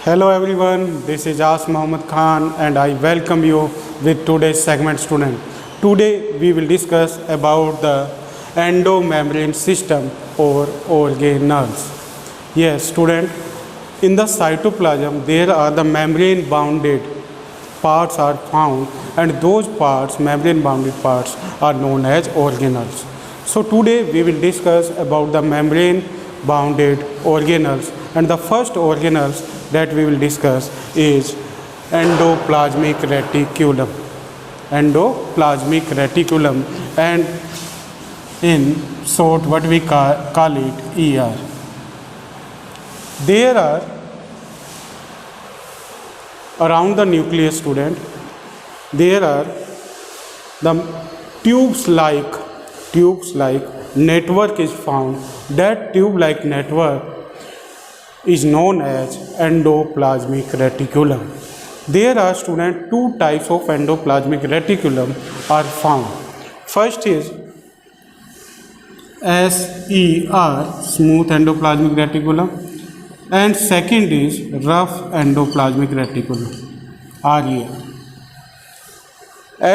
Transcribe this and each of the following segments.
Hello everyone, this is As Mohammad Khan and I welcome you with today's segment student. Today we will discuss about the endomembrane system or organelles. Yes student, in the cytoplasm there are the membrane bounded parts are found and those parts, membrane bounded parts are known as organelles. So today we will discuss about the membrane bounded organelles and the first organelles that we will discuss is endoplasmic reticulum. Endoplasmic reticulum and in short what we call it ER. There are around the nucleus student, there are the tubes like network is found. That tube like network is known as endoplasmic reticulum. There are student two types of endoplasmic reticulum are found. First is SER, smooth endoplasmic reticulum, and second is rough endoplasmic reticulum, RER.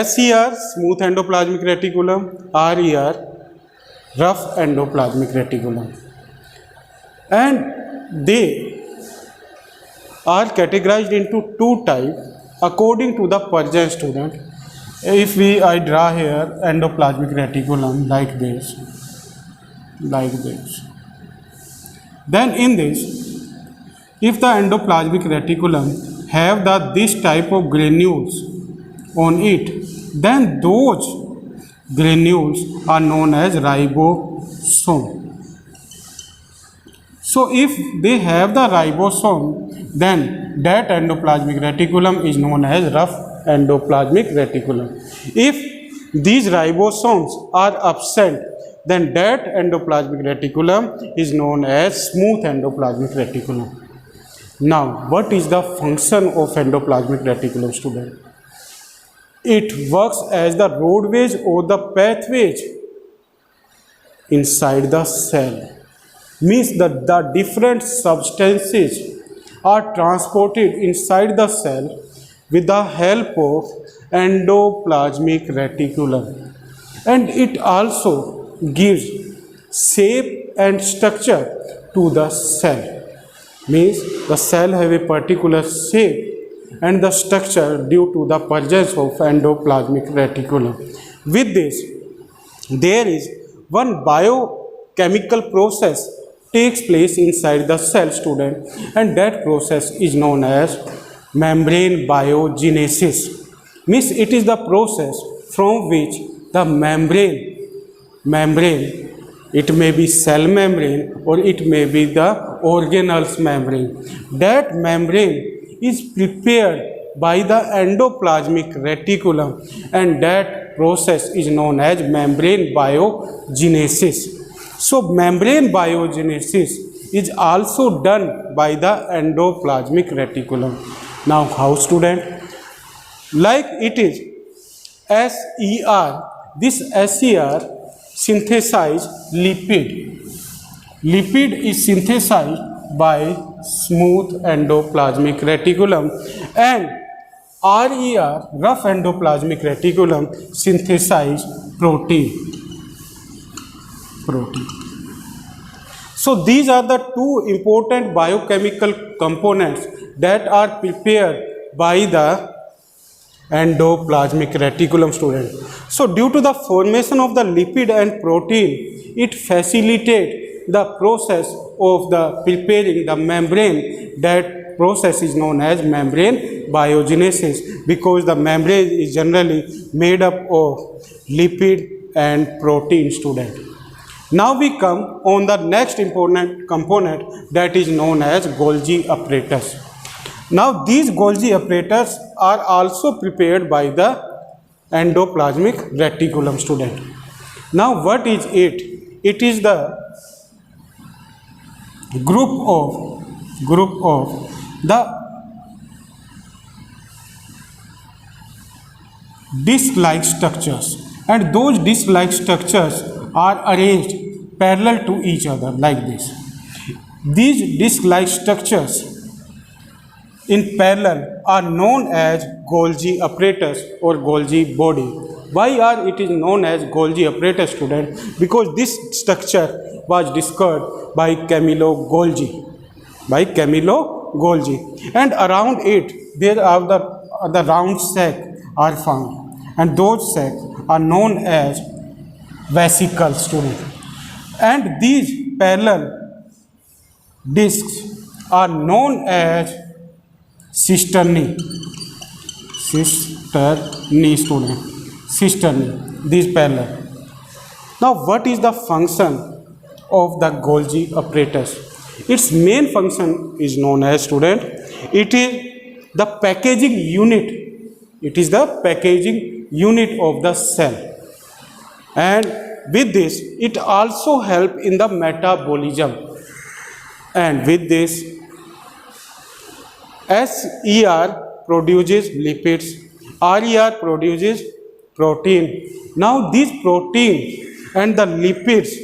SER, smooth endoplasmic reticulum, RER, rough endoplasmic reticulum. And they are categorized into two types according to the Pergen student. If I draw here endoplasmic reticulum like this, then in this, if the endoplasmic reticulum have this type of granules on it, then those granules are known as ribosome. So if they have the ribosome, then that endoplasmic reticulum is known as rough endoplasmic reticulum. If these ribosomes are absent, then that endoplasmic reticulum is known as smooth endoplasmic reticulum. Now, what is the function of endoplasmic reticulum, student? It works as the roadways or the pathways inside the cell. Means that the different substances are transported inside the cell with the help of endoplasmic reticulum, and it also gives shape and structure to the cell. Means the cell have a particular shape and the structure due to the presence of endoplasmic reticulum. With this, there is one biochemical process takes place inside the cell, student, and that process is known as membrane biogenesis. Means it is the process from which the membrane, it may be cell membrane or it may be the organelles membrane. That membrane is prepared by the endoplasmic reticulum, and that process is known as membrane biogenesis. So membrane biogenesis is also done by the endoplasmic reticulum. Now how, student? Like it is SER, this SER synthesize lipid. Lipid is synthesized by smooth endoplasmic reticulum, and RER, rough endoplasmic reticulum, synthesize protein. So these are the two important biochemical components that are prepared by the endoplasmic reticulum, student. So due to the formation of the lipid and protein, it facilitates the process of the preparing the membrane. That process is known as membrane biogenesis, because the membrane is generally made up of lipid and protein, student. Now we come on the next important component that is known as Golgi apparatus. Now these Golgi apparatus are also prepared by the endoplasmic reticulum, student. Now what is it? It is the group of the disc-like structures, and those disc-like structures are arranged parallel to each other like this. These disc-like structures in parallel are known as Golgi apparatus or Golgi body. Why are it is known as Golgi apparatus, student? Because this structure was discovered by Camillo Golgi. By Camillo Golgi. And around it there are the round sac are found. And those sacs are known as vesicles, student. And these parallel discs are known as cisternae. Cisternae, student. Cisternae. These parallel. Now, what is the function of the Golgi apparatus? Its main function is known as, student, it is the packaging unit. It is the packaging unit of the cell. And with this, it also help in the metabolism. And with this, SER produces lipids, RER produces protein. Now these protein and the lipids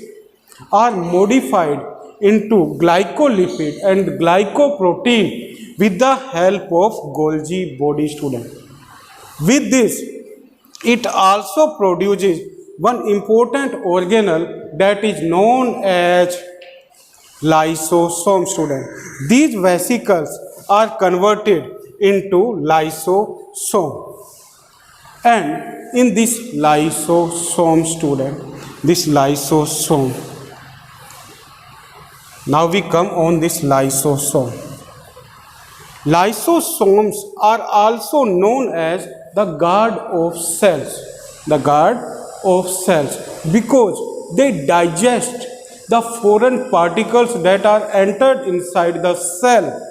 are modified into glycolipid and glycoprotein with the help of Golgi body, student. With this, it also produces one important organelle that is known as lysosome, student. These vesicles are converted into lysosome. And in this lysosome, student, this lysosome, now we come on this lysosome. Lysosomes are also known as the guard of cells. The guard of cells, because they digest the foreign particles that are entered inside the cell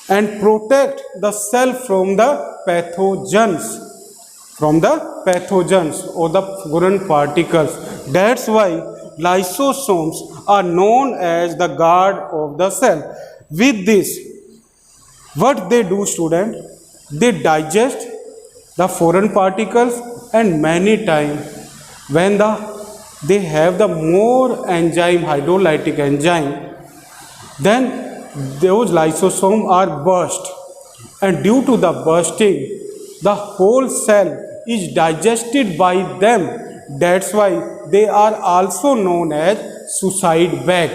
and protect the cell from the pathogens. From the pathogens or the foreign particles. That's why lysosomes are known as the guard of the cell. With this, what they do, student? They digest the foreign particles, and many times when they have the more enzyme, hydrolytic enzyme, then those lysosomes are burst, and due to the bursting, the whole cell is digested by them. That's why they are also known as suicide bag.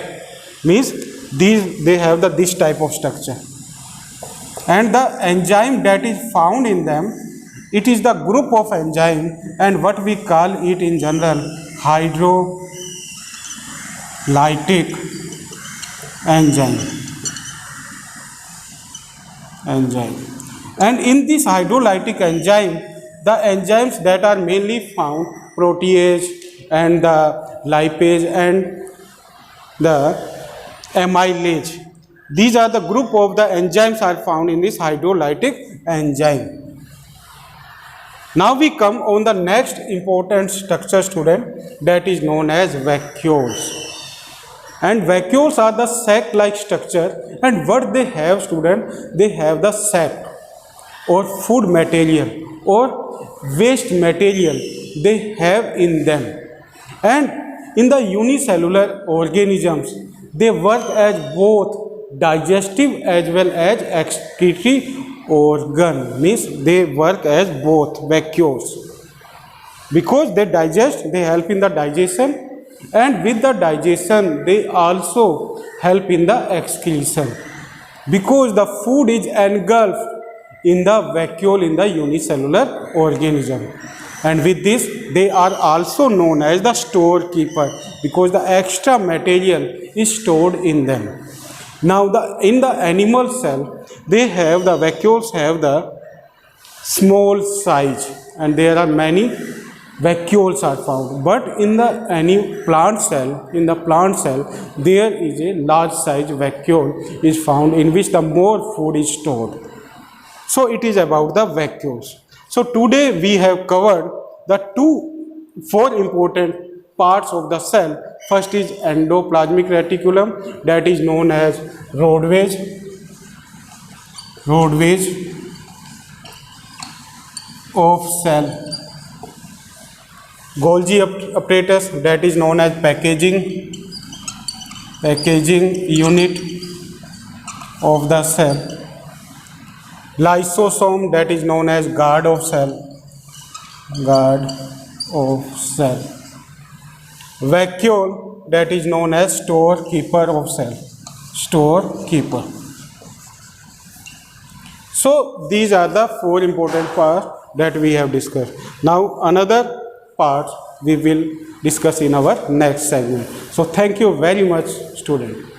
Means they have this type of structure. And the enzyme that is found in them, it is the group of enzyme, and what we call it in general hydrolytic enzyme. And in this hydrolytic enzyme, the enzymes that are mainly found, protease and the lipase and the amylase. These are the group of the enzymes are found in this hydrolytic enzyme. Now we come on the next important structure, student, that is known as vacuoles. And vacuoles are the sac-like structure, and what they have, student, they have the sac or food material or waste material they have in them. And in the unicellular organisms, they work as both digestive as well as excretory organ. Means they work as both vacuoles. Because they digest, they help in the digestion, and with the digestion they also help in the excretion. Because the food is engulfed in the vacuole in the unicellular organism. And with this, they are also known as the storekeeper, because the extra material is stored in them. Now, in the animal cell, they have the vacuoles have the small size, and there are many vacuoles are found. But in the plant cell, there is a large size vacuole is found, in which the more food is stored. So it is about the vacuoles. So today we have covered the four important parts of the cell. First is endoplasmic reticulum, that is known as roadways of cell. Golgi apparatus, that is known as packaging unit of the cell. lysosome, that is known as guard of cell, guard of cell, vacuole, that is known as storekeeper of cell, storekeeper. So these are the four important parts that we have discussed. Now another part we will discuss in our next segment. So thank you very much, student.